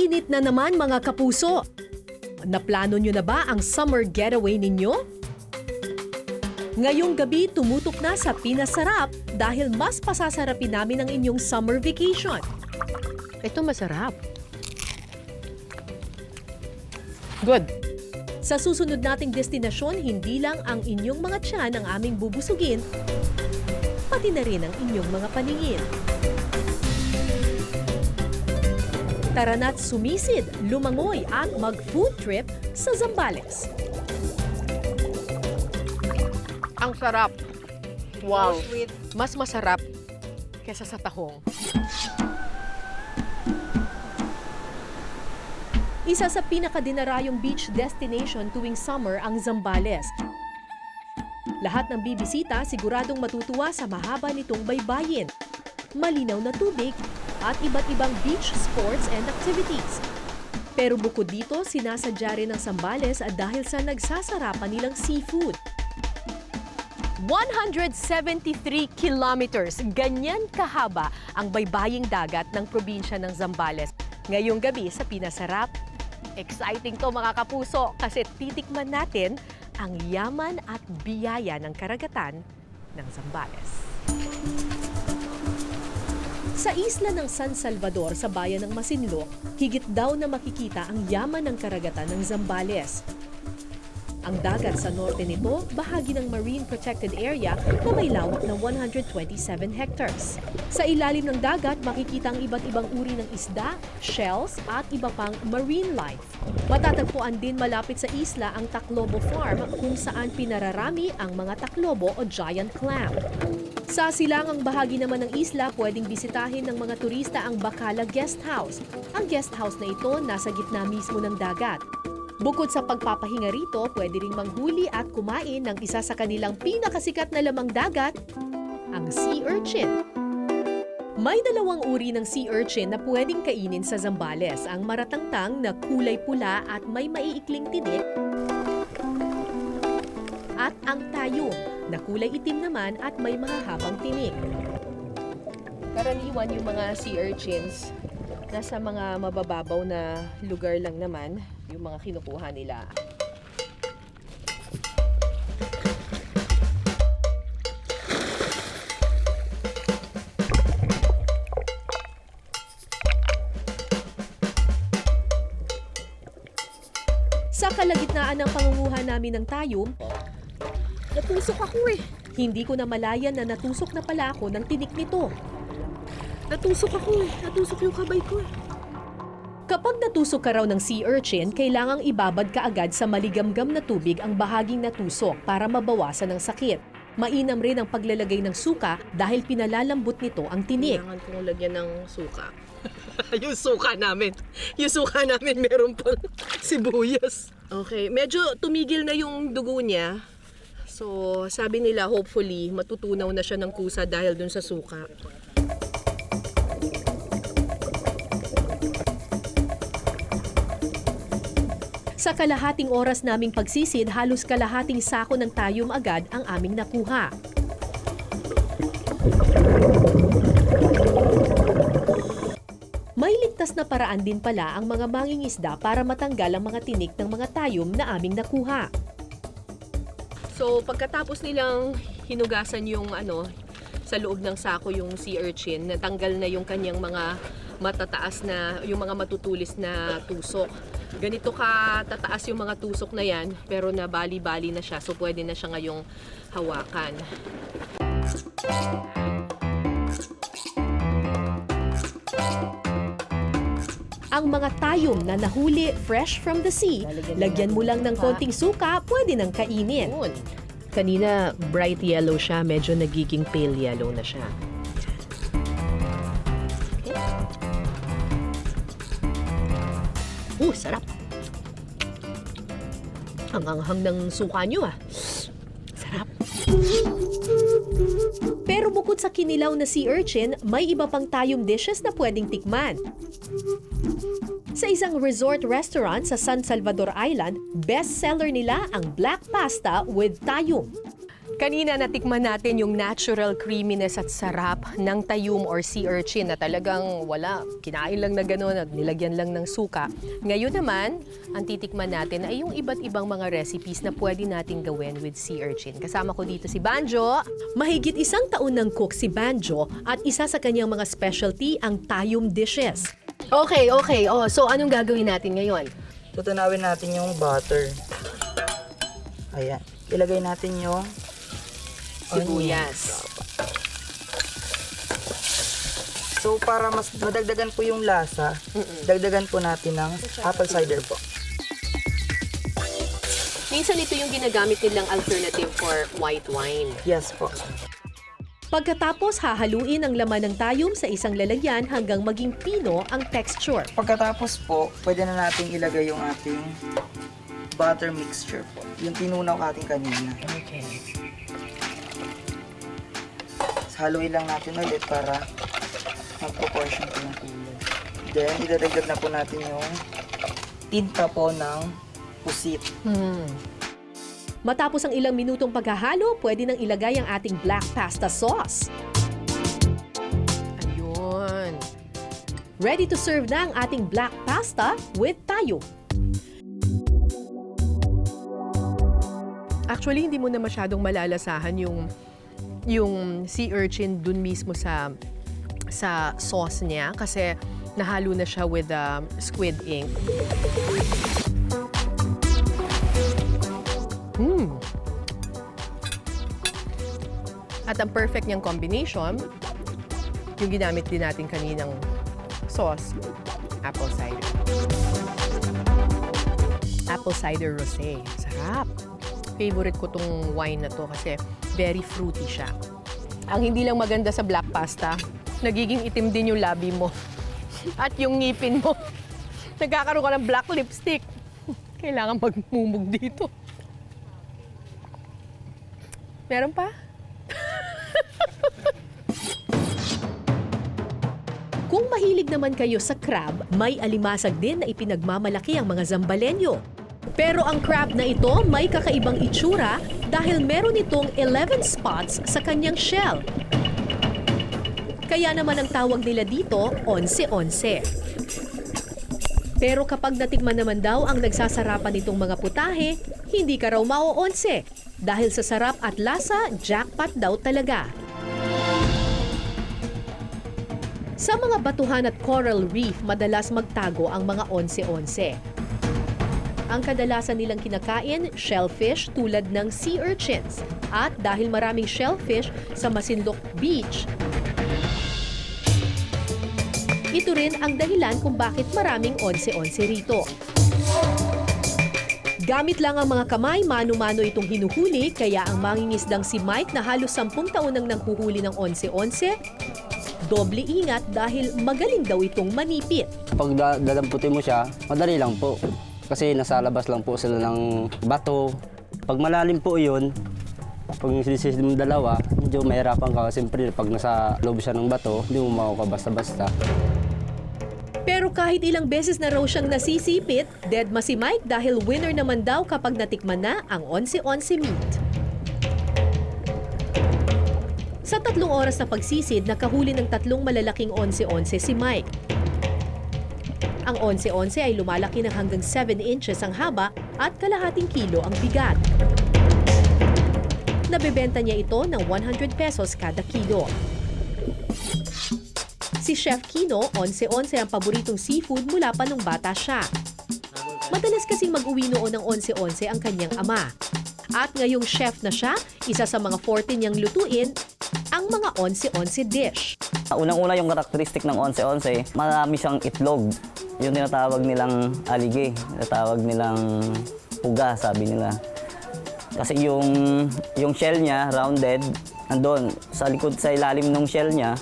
Mainit na naman mga kapuso. Naplano nyo na ba ang summer getaway ninyo? Ngayong gabi tumutok na sa pinasarap dahil mas pasasarapin namin ang inyong summer vacation. Ito masarap. Good. Sa susunod nating destinasyon, hindi lang ang inyong mga tiyan ang aming bubusugin, pati na rin ang inyong mga paningin. Tara na't sumisid, lumangoy at mag-food trip sa Zambales. Ang sarap. Wow. So sweet. Mas masarap kesa sa tahong. Isa sa pinakadinarayong beach destination tuwing summer ang Zambales. Lahat ng bibisita siguradong matutuwa sa mahaba nitong baybayin, malinaw na tubig, at iba't ibang beach sports and activities. Pero bukod dito, sinasadya rin ng Zambales dahil sa nagsasarapan nilang seafood. 173 kilometers, ganyan kahaba ang baybaying dagat ng probinsya ng Zambales. Ngayong gabi sa Pinasarap, exciting to mga kapuso kasi titikman natin ang yaman at biyaya ng karagatan ng Zambales. Sa isla ng San Salvador sa bayan ng Masinloc, higit daw na makikita ang yaman ng karagatan ng Zambales. Ang dagat sa norte nito, bahagi ng Marine Protected Area na may lawak na 127 hectares. Sa ilalim ng dagat, makikita ang iba't ibang uri ng isda, shells at iba pang marine life. Matatagpuan din malapit sa isla ang Taclobo Farm kung saan pinararami ang mga taklobo o giant clam. Sa silangang bahagi naman ng isla, pwedeng bisitahin ng mga turista ang Bacala Guest House. Ang guest house na ito nasa gitna mismo ng dagat. Bukod sa pagpapahinga rito, pwede ring manghuli at kumain ng isa sa kanilang pinakasikat na lamang dagat, ang sea urchin. May dalawang uri ng sea urchin na pwedeng kainin sa Zambales, ang maratangtang na kulay pula at may maiikling tinik, at ang tayong na kulay itim naman at may mahahabang tinik. Karaniwan yung mga sea urchins, nasa mga mabababaw na lugar lang naman yung mga kinukuha nila. Sa kalagitnaan ng pangunguha namin ng tayom, natusok ako eh. Hindi ko na malayan na natusok na pala ako ng tinik nito. Natusok ako eh. Natusok yung kamay ko eh. Kapag natusok ka raw ng sea urchin, kailangang ibabad ka agad sa maligamgam na tubig ang bahaging natusok para mabawasan ang sakit. Mainam rin ang paglalagay ng suka dahil pinalalambot nito ang tinik. Kailangan kong lagyan ng suka. Yung suka namin. Yung suka namin meron pang sibuyas. Okay, medyo tumigil na yung dugo niya. So, sabi nila hopefully matutunaw na siya ng kusa dahil dun sa suka. Sa kalahating oras naming pagsisid, halos kalahating sako ng tayom agad ang aming nakuha. May ligtas na paraan din pala ang mga mangingisda para matanggal ang mga tinik ng mga tayom na aming nakuha. So, pagkatapos nilang hinugasan yung sa loob ng sako yung sea urchin, natanggal na yung kanyang mga matataas na, yung mga matutulis na tusok. Ganito ka tataas yung mga tusok na yan, pero nabali-bali na siya, so pwede na siya ngayong hawakan. Ang mga tayom na nahuli fresh from the sea, lagyan mo lang ng konting suka, pwede nang kainin. Kanina bright yellow siya, medyo nagiging pale yellow na siya. Sarap. Ang anghang ng suka nyo ah. Sarap. Pero bukod sa kinilaw na sea urchin, may iba pang tayom dishes na pwedeng tikman. Sa isang resort restaurant sa San Salvador Island, best seller nila ang black pasta with tayom. Kanina natikman natin yung natural creaminess at sarap ng tayum or sea urchin na talagang wala. Kinain lang na gano'n at nilagyan lang ng suka. Ngayon naman, ang titikman natin ay yung iba't ibang mga recipes na pwede nating gawin with sea urchin. Kasama ko dito si Banjo. Mahigit 1 taon ng cook si Banjo at isa sa kanyang mga specialty ang tayum dishes. Okay. So anong gagawin natin ngayon? Tutunawin natin yung butter. Ayan. Ilagay natin yung Sibuyas. So, para mas madagdagan po yung lasa, dagdagan po natin ng apple cider po. Minsan ito yung ginagamit nilang alternative for white wine. Yes po. Pagkatapos hahaluin ang laman ng tayum sa isang lalagyan hanggang maging pino ang texture. Pagkatapos po, pwede na natin ilagay yung ating butter mixture po. Yung tinunaw natin kanina. Okay. Haluin lang natin ulit para mag-proportion po ng kulay. Then, idadagdag na po natin yung tinta po ng pusit. Matapos ang ilang minutong paghahalo, pwede nang ilagay ang ating black pasta sauce. Ayun. Ready to serve na ang ating black pasta with tayum. Actually, hindi mo na masyadong malalasahan yung sea urchin dun mismo sa sauce niya kasi nahalo na siya with squid ink. At ang perfect niyang combination, yung ginamit din natin kaninang sauce, apple cider. Apple cider rosé. Sarap! Favorite ko tong wine na to kasi very fruity siya. Ang hindi lang maganda sa black pasta, nagiging itim din yung labi mo. At yung ngipin mo. Nagkakaroon ka ng black lipstick. Kailangan magmumug dito. Meron pa? Kung mahilig naman kayo sa crab, may alimasag din na ipinagmamalaki ang mga Zambalenyo. Pero ang crab na ito may kakaibang itsura dahil meron itong 11 spots sa kanyang shell. Kaya naman ang tawag nila dito, onse-onse. Pero kapag natikman naman daw ang nagsasarapan nitong mga putahe, hindi ka raw mao-onse. Dahil sa sarap at lasa, jackpot daw talaga. Sa mga batuhan at coral reef, madalas magtago ang mga onse-onse. Ang kadalasan nilang kinakain, shellfish tulad ng sea urchins. At dahil maraming shellfish sa Masinloc Beach, ito rin ang dahilan kung bakit maraming onse-onse rito. Gamit lang ang mga kamay, mano-mano itong hinuhuli, kaya ang mangingisdang si Mike na halos 10 taon nang nanghuhuli ng onse-onse, doble ingat dahil magaling daw itong manipit. Pag dalamputin mo siya, madali lang po. Kasi nasa labas lang po sila ng bato. Pag malalim po yun, pag sinisid mo dalawa, medyo mahirapan ka. Siyempre, pag nasa loob siya ng bato, hindi mo makakabasta-basta. Pero kahit ilang beses na raw siyang nasisipit, deadma si Mike dahil winner naman daw kapag natikman na ang onse-onse meat. Sa 3 oras na pagsisid, nakahuli ng 3 malalaking onse-onse si Mike. Ang onse-onse ay lumalaki ng hanggang 7 inches ang haba at kalahating kilo ang bigat. Nabebenta niya ito ng 100 pesos kada kilo. Si Chef Kino, onse-onse ang paboritong seafood mula pa nung bata siya. Madalas kasing mag-uwi noon ng onse-onse ang kanyang ama. At ngayong chef na siya, isa sa mga forte niyang lutuin, ang mga onse-onse dish. Unang-una yung karakteristik ng onse-onse, marami siyang itlog. Yung tinatawag nilang alige, tinatawag nilang puga, sabi nila. Kasi yung shell niya, rounded, nandun. Sa likod, sa ilalim ng shell niya,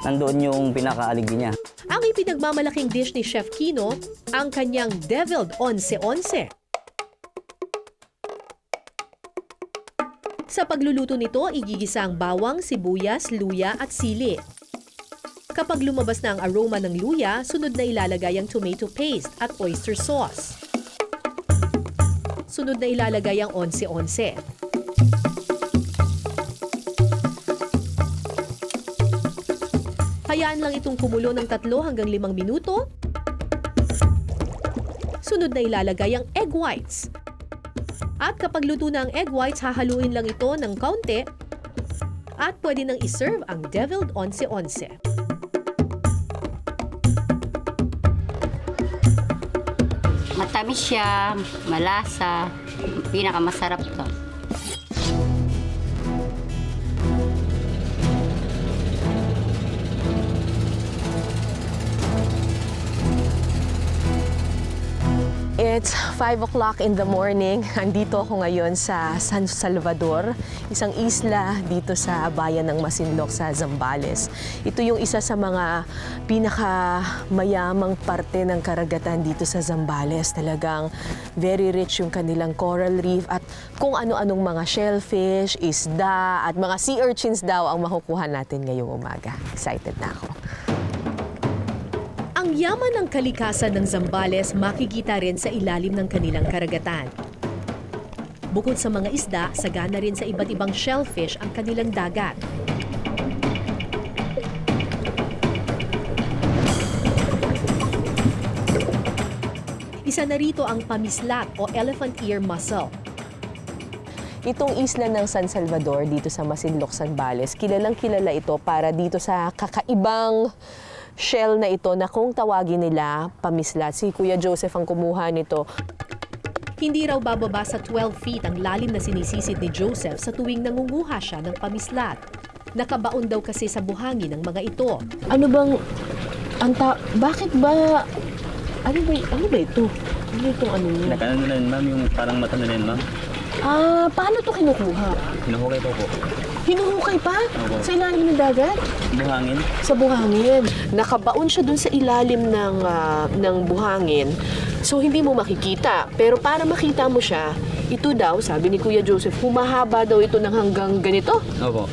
nandun yung pinaka-aligi niya. Ang ipinagmamalaking dish ni Chef Kino, ang kanyang deviled onse-onse. Sa pagluluto nito, igigisa ang bawang, sibuyas, luya at sili. Kapag lumabas na ang aroma ng luya, sunod na ilalagay ang tomato paste at oyster sauce. Sunod na ilalagay ang onse-onse. Hayaan lang itong kumulo ng 3 hanggang 5 minuto. Sunod na ilalagay ang egg whites. At kapag luto na ang egg whites, hahaluin lang ito ng kaunti at pwede nang iserve ang deviled onse-onse. Matamis siya, malasa, pinakamasarap to. It's 5 o'clock in the morning. Andito ako ngayon sa San Salvador, isang isla dito sa bayan ng Masinloc sa Zambales. Ito yung isa sa mga pinakamayamang parte ng karagatan dito sa Zambales. Talagang very rich yung kanilang coral reef at kung ano-anong mga shellfish, isda at mga sea urchins daw ang makukuha natin ngayong umaga. Excited na ako. Ang yaman ng kalikasan ng Zambales makikita rin sa ilalim ng kanilang karagatan. Bukod sa mga isda, sagana rin sa iba't ibang shellfish ang kanilang dagat. Isa na rito ang pamislat o elephant ear mussel. Itong isla ng San Salvador dito sa Masinloc, Zambales, kilalang kilala ito para dito sa kakaibang shell na ito na kung tawagin nila pamislat. Si Kuya Joseph ang kumuha nito. Hindi raw bababa sa 12 feet ang lalim na sinisisid ni Joseph sa tuwing nangunguha siya ng pamislat. Nakabaon daw kasi sa buhangin ng mga ito. Ano bang bakit ba ano ba ito? Ano itong ano niya? Nakano na yun, ma'am, yung parang mata na yun, ma'am. Paano to kinukuha? Hinuhukay po po. Hinuhukay pa? Opo. Sa ilalim ng dagat? Buhangin. Sa buhangin. Nakabaon siya dun sa ilalim ng buhangin. So, hindi mo makikita. Pero para makita mo siya, ito daw, sabi ni Kuya Joseph, humahaba daw ito ng hanggang ganito. Opo.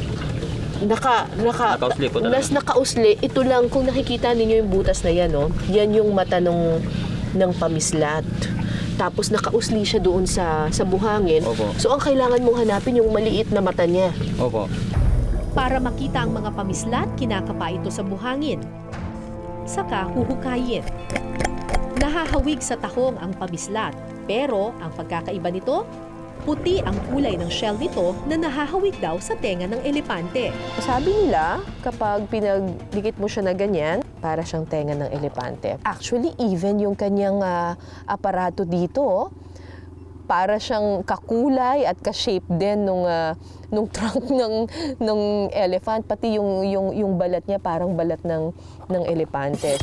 Nakausli po talaga. nakausli. Ito lang, kung nakikita ninyo yung butas na yan, no? Yan yung mata ng pamislat. Tapos nakausli siya doon sa buhangin. Opo. So, ang kailangan mong hanapin yung maliit na mata niya. Opo. Para makita ang mga pamislat, kinakapa ito sa buhangin. Saka huhukayin. Nahahawig sa tahong ang pamislat, pero ang pagkakaiba nito, puti ang kulay ng shell nito na nahahawig daw sa tenga ng elepante. Sabi nila, kapag pinagdikit mo siya na ganyan, para siyang tenga ng elepante. Actually, even yung kanyang aparato dito, para siyang kakulay at ka-shape din nung trunk ng elephant, pati yung balat niya parang balat ng elepante.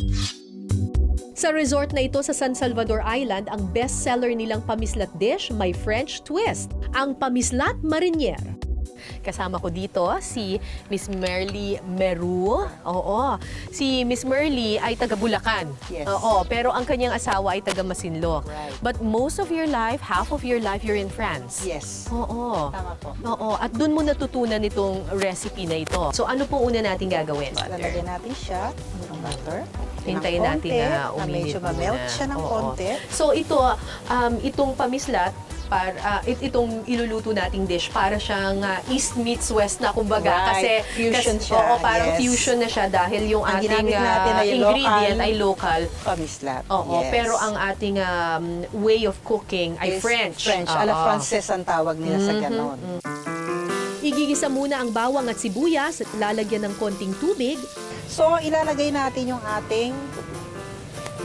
Sa resort na ito sa San Salvador Island, ang best-seller nilang pamislat dish may French twist, ang pamislat marinière. Kasama ko dito si Miss Merly Meru. Oo. Si Miss Merly ay taga Bulacan. Yes. Oo, pero ang kanyang asawa ay taga Masinloc. Right. But most of your life, half of your life, you're in France. Yes. Oo. Tama po. Oo, at doon mo natutunan itong recipe na ito. So ano po una natin gagawin? Lalagyan natin siya ng butter. Hintayin natin na uminit medyo ma-melt muna. siya ng Oo. konti. So ito, itong pamislat, itong iluluto nating dish, para siyang East meets West na kumbaga. Right. Fusion siya, Oo, parang yes. fusion na siya dahil yung Ang ating ginamit natin ay ingredient local. ay local. Pamislat. Oo, Yes. pero ang ating way of cooking ay Is French. French. Oo. Ala Frances ang tawag nila sa ganon. Igigisa muna ang bawang at sibuyas at lalagyan ng konting tubig. So, ilalagay natin yung ating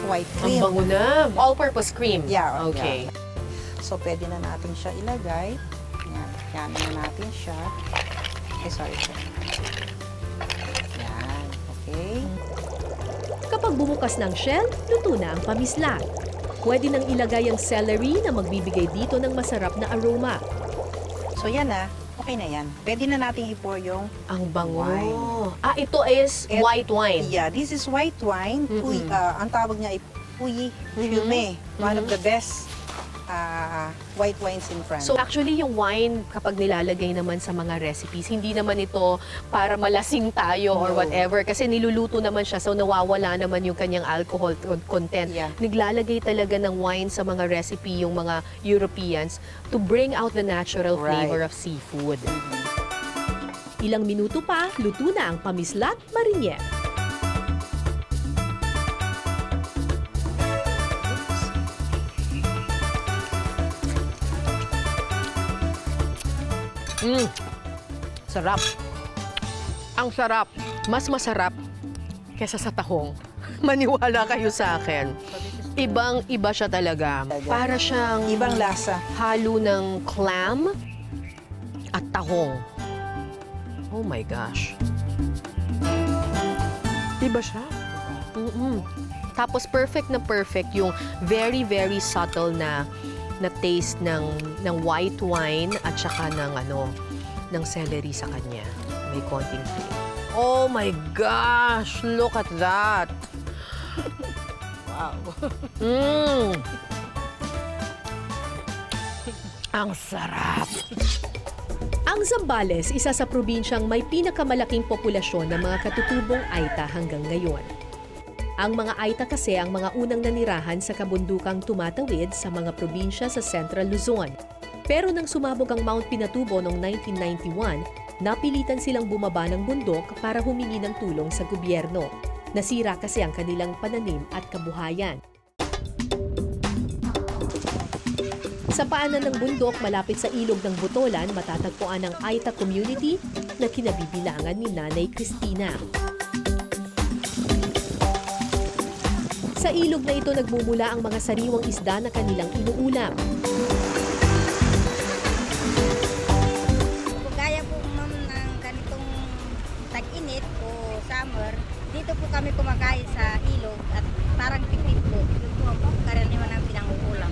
white Ang cream. bango na. All-purpose cream. Yeah, Okay. So, pwede na natin siya ilagay. Yan. Yan na natin siya. Sorry. Yan. Okay. Kapag bumukas ng shell, luto na ang pamislat. Pwede nang ilagay ang celery na magbibigay dito ng masarap na aroma. So, yan na. Okay na yan. Pwede na natin i-pour yung Ang bango. Wine. Ito is It- white wine. Yeah, this is white wine. Puy, ang tawag niya ay Puy Fumé. One of the best white wines in France. So actually yung wine kapag nilalagay naman sa mga recipes, hindi naman ito para malasing tayo or No. whatever kasi niluluto naman siya so nawawala naman yung kanyang alcohol content. Yeah. Naglalagay talaga ng wine sa mga recipe yung mga Europeans to bring out the natural Right. flavor of seafood. Ilang minuto pa, luto na ang pamislat marinière. Sarap. Ang sarap. Mas masarap kesa sa tahong. Maniwala kayo sa akin. Ibang-iba siya talaga. Para siyang Ibang lasa. halo ng clam at tahong. Oh my gosh. Iba siya. Tapos perfect na perfect yung very, very subtle na taste ng white wine at saka ng celery sa kanya. May konting flavor. Oh my gosh! Look at that! Wow! Ang sarap! Ang Zambales, isa sa probinsyang may pinakamalaking populasyon ng mga katutubong Aita hanggang ngayon. Ang mga Aita kasi ang mga unang nanirahan sa kabundukang tumatawid sa mga probinsya sa Central Luzon. Pero nang sumabog ang Mount Pinatubo noong 1991, napilitan silang bumaba ng bundok para humingi ng tulong sa gobyerno. Nasira kasi ang kanilang pananim at kabuhayan. Sa paanan ng bundok malapit sa ilog ng Butolan, matatagpuan ang Aita community na kinabibilangan ni Nanay Cristina. Sa ilog na ito nagmumula ang mga sariwang isda na kanilang inuulam. Gaya po ma'am ng ganitong tag-init o summer, dito po kami kumakain sa ilog at parang picnic po. Yun po karaniwan ang pinanguulam.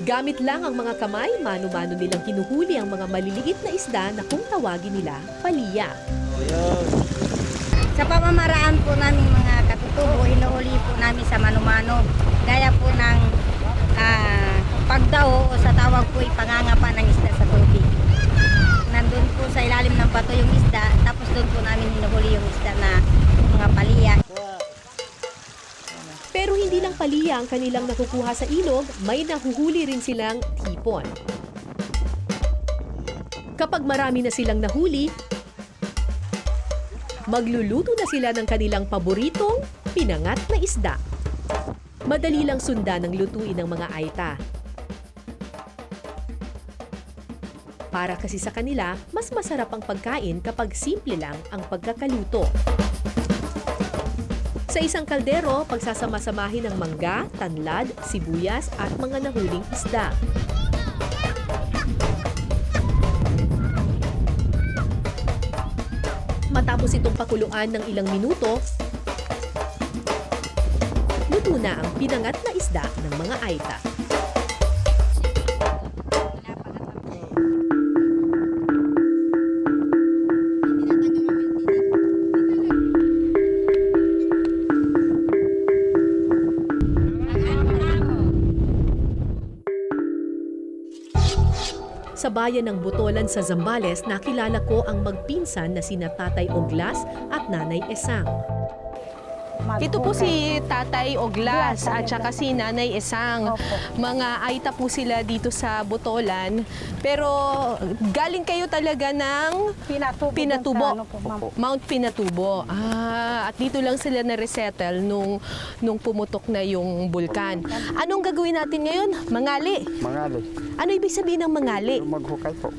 Gamit lang ang mga kamay, mano-mano nilang hinuhuli ang mga maliliit na isda na kung tawagin nila paliya. Sa pamamaraan po namin mga katutubo, hinuhuli po namin sa mano-mano. Gaya po ng pagdao o sa tawag po ipangangapa ng isda sa tubig. Nandun po sa ilalim ng bato yung isda, tapos doon po namin hinuhuli yung isda na mga paliya. Pero hindi lang paliya ang kanilang nakukuha sa ilog, may nahuhuli rin silang tipon. Kapag marami na silang nahuli, magluluto na sila ng kanilang paboritong pinangat na isda. Madali lang sundan ng lutuin ng mga Aita. Para kasi sa kanila, mas masarap ang pagkain kapag simple lang ang pagkakaluto. Sa isang kaldero, pagsasama-samahin ng mangga, tanlad, sibuyas at mga nahuling isda. Matapos itong pakuluan ng ilang minuto, luto na ang pinangat na isda ng mga Aita. Sa bayan ng Butolan sa Zambales, nakilala ko ang magpinsan na sina Tatay Oglas at Nanay Esang. Ito po si Tatay Oglas at saka si Nanay Esang. Mga Aita po sila dito sa Butolan. Pero galing kayo talaga ng Pinatubo. Mount Pinatubo. At dito lang sila na-resettle nung pumutok na yung bulkan. Anong gagawin natin ngayon? Mangali. Mangali. Ano ibig sabihin ng mangali? Maghukay po.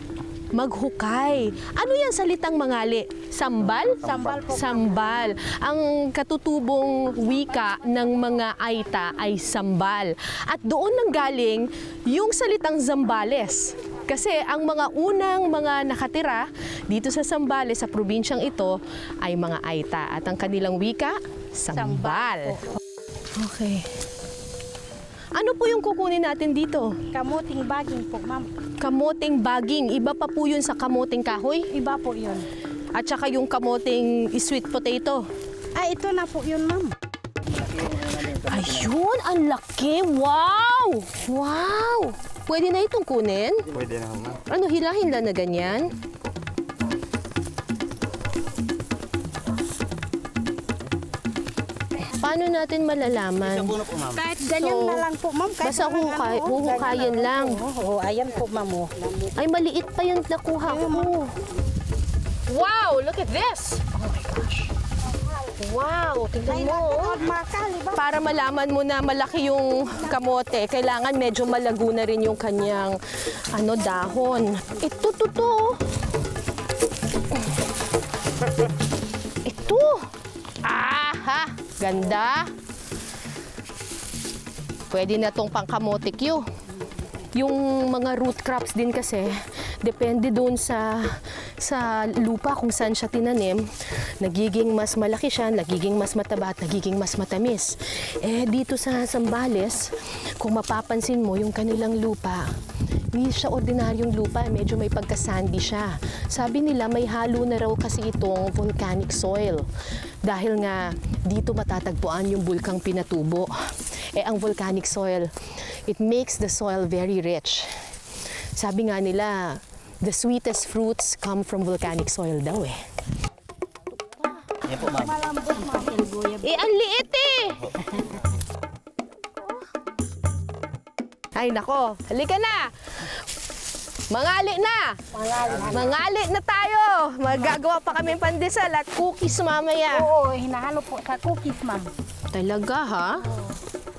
Maghukay. Ano yan salitang mangali? Sambal? Sambal po. Sambal. Ang katutubong wika ng mga Aita ay sambal. At doon nanggaling yung salitang Zambales. Kasi ang mga unang mga nakatira dito sa Zambales, sa probinsyang ito, ay mga Aita. At ang kanilang wika, sambal. Okay. Ano po yung kukunin natin dito? Kamuting baging po ma'am. Kamoting baging. Iba pa po yun sa kamoting kahoy. Iba po yun. At saka yung kamoting sweet potato. Ay, ito na po yun ma'am. Ayun, ang laki. Wow! Wow! Pwede na itong kunin? Pwede na ma'am. Ano, hilahin lang na ganyan? Paano natin malalaman? Kahit ganyan na lang po ma'am. Kahit Basta huhukayan lang. Oo, ayan po ma'am. Ay, maliit pa yung nakuha ko. Wow! Look at this! Oh my gosh. Wow, tingnan Ay, mo. makal, diba? Para malaman mo na malaki yung kamote, kailangan medyo malago na rin yung kanyang dahon. Ito. Ito. Aha, ganda. Pwede na tong pangkamote Q. Yung mga root crops din kasi, depende doon sa lupa kung saan siya tinanim, nagiging mas malaki siya, nagiging mas mataba at nagiging mas matamis. Dito sa Zambales, kung mapapansin mo yung kanilang lupa, hindi siya ordinaryong lupa, medyo may pagka-sandy siya. Sabi nila may halo na raw kasi itong volcanic soil. Dahil nga dito matatagpuan yung bulkang Pinatubo. Ang volcanic soil, it makes the soil very rich. Sabi nga nila, the sweetest fruits come from volcanic soil daw eh. Ang liit eh! Ay nako, halika na! Mangali na! Mangali na tayo! Magagawa pa kami pandesal at cookies mamaya. Oo, hinahalo po sa cookies, ma'am. Talaga ha?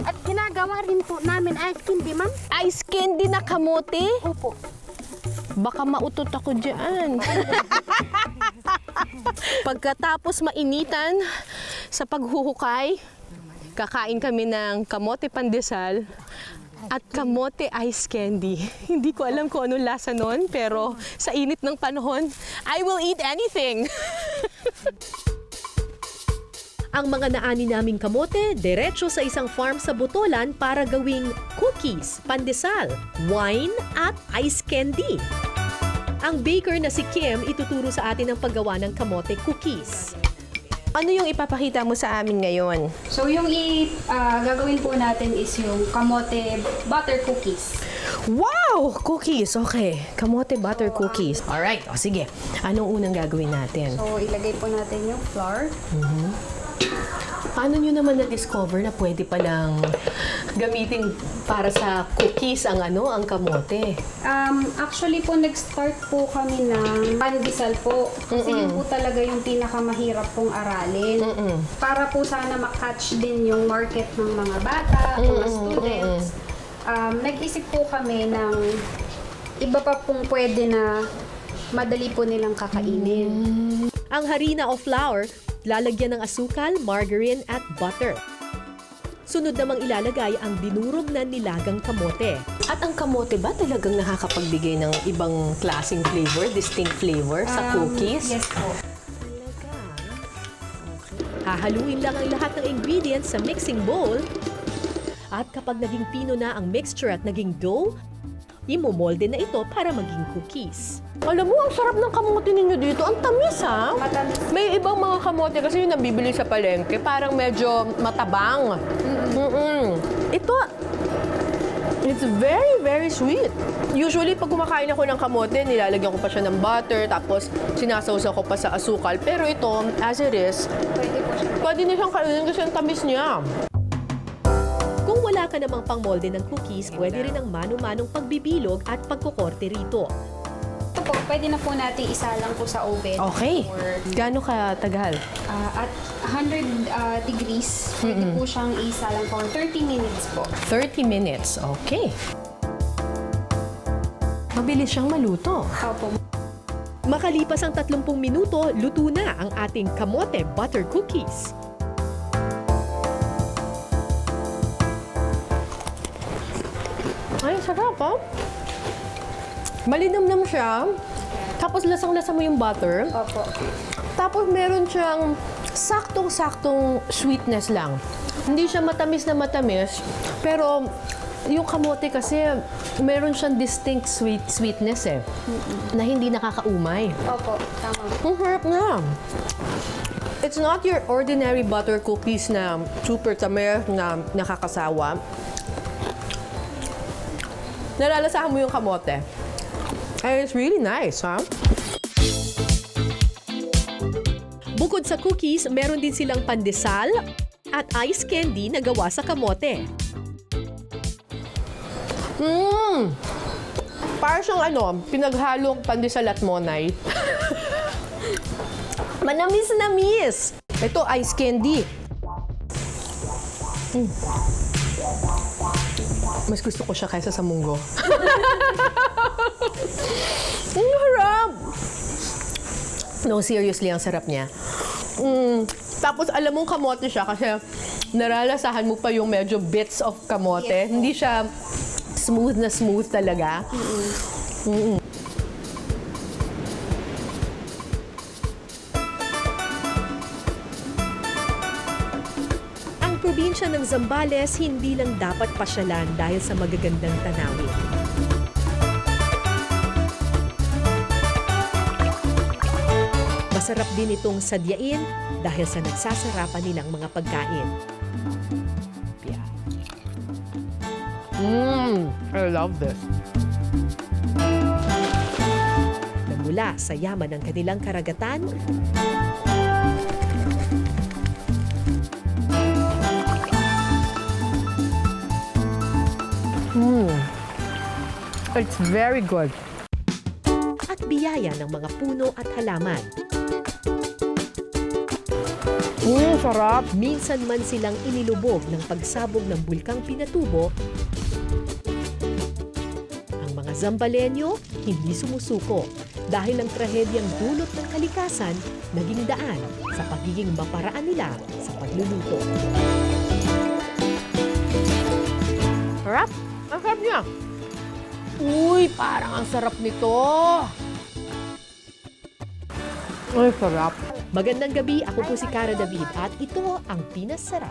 At ginagawa rin po namin ice candy, ma'am. Ice candy na kamote? Opo. Baka mautot ako dyan. Pagkatapos mainitan sa paghuhukay, kakain kami ng kamote pandesal at kamote ice candy. Hindi ko alam kung anong lasa nun, pero sa init ng panahon, I will eat anything. Ang mga naani naming kamote, diretso sa isang farm sa Botolan para gawing cookies, pandesal, wine at ice candy. Ang baker na si Kim ituturo sa atin ang paggawa ng kamote cookies. Ano yung ipapakita mo sa amin ngayon? So yung gagawin po natin is yung kamote butter cookies. Wow! Cookies, okay. Kamote butter cookies. Alright, o sige. Anong unang gagawin natin? So ilagay po natin yung flour. Paano nyo naman na-discover na pwede palang gamitin para sa cookies ang kamote? Actually po nag-start po kami ng pandesal po. Kasi yun po talaga yung pinakamahirap pong aralin. Para po sana makatch din yung market ng mga bata, mga students. Nag-isip po kami ng iba pa pong pwede na madali po nilang kakainin. Ang harina o flour, lalagyan ng asukal, margarine at butter. Sunod namang ilalagay ang dinurog na nilagang kamote. At ang kamote ba talagang nakakapagbigay ng ibang klaseng flavor, distinct flavor sa cookies? Yes po. Hahaluin lang ang lahat ng ingredients sa mixing bowl. At kapag naging pino na ang mixture at naging dough, imomolde na ito para maging cookies. Alam mo, ang sarap ng kamote ninyo dito. Ang tamis, ha? Matamis. May ibang mga kamote kasi yung nabibili sa palengke, parang medyo matabang. Ito, it's very, very sweet. Usually, pag kumakain ako ng kamote, nilalagyan ko pa siya ng butter, tapos sinasawsaw ko pa sa asukal. Pero ito, as it is, pwede na siyang kainin kasi ang tamis niya. Kung wala ka namang pangmolde ng cookies, pwede rin ang mano-manong pagbibilog at pagkukorte rito. Ito po, pwede na po natin isalang po sa oven. Okay. Gaano katagal? At 100 degrees, pwede po siyang isalang for 30 minutes po. 30 minutes. Okay. Mabilis siyang maluto. Opo. Makalipas ang 30 minuto, luto na ang ating kamote butter cookies. Ay, sarap, ha? Malinamnam siya. Tapos lasang-lasa mo yung butter. Opo. Tapos meron siyang saktong-saktong sweetness lang. Hindi siya matamis na matamis. Pero yung kamote kasi meron siyang distinct sweetness eh. Na hindi nakakaumay. Opo, tama. Ang harap na. It's not your ordinary butter cookies na super tamis na nakakasawa. Nalalasahan mo yung kamote. And it's really nice, ha? Bukod sa cookies, meron din silang pandesal at ice candy na gawa sa kamote. Para siyang pinaghalong pandesal at monay. Manamis-namis! Ito, ice candy. Mas gusto ko siya kaysa sa munggo. Ang harap! No, seriously, ang sarap niya. Tapos alam mong kamote siya kasi naralasahan mo pa yung medyo bits of kamote. Hindi siya smooth na smooth talaga. Ang probinsya ng Zambales hindi lang dapat pasyalan dahil sa magagandang tanawin. Masarap din itong sadyain dahil sa nagsasarapan nilang mga pagkain. I love this. Na mula sa yaman ng kanilang karagatan, It's very good. at biyaya ng mga puno at halaman. Sarap. Minsan man silang inilubog ng pagsabog ng bulkang Pinatubo, ang mga Zambalenyo hindi sumusuko dahil ang trahedyang dulot ng kalikasan naging daan sa pagiging maparaan nila sa pagluluto. Sarap. Ang sarap niya. Uy, parang ang sarap nito. Ay, sarap. Magandang gabi, ako po si Cara David at ito ang Pinas Sarap.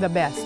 The best.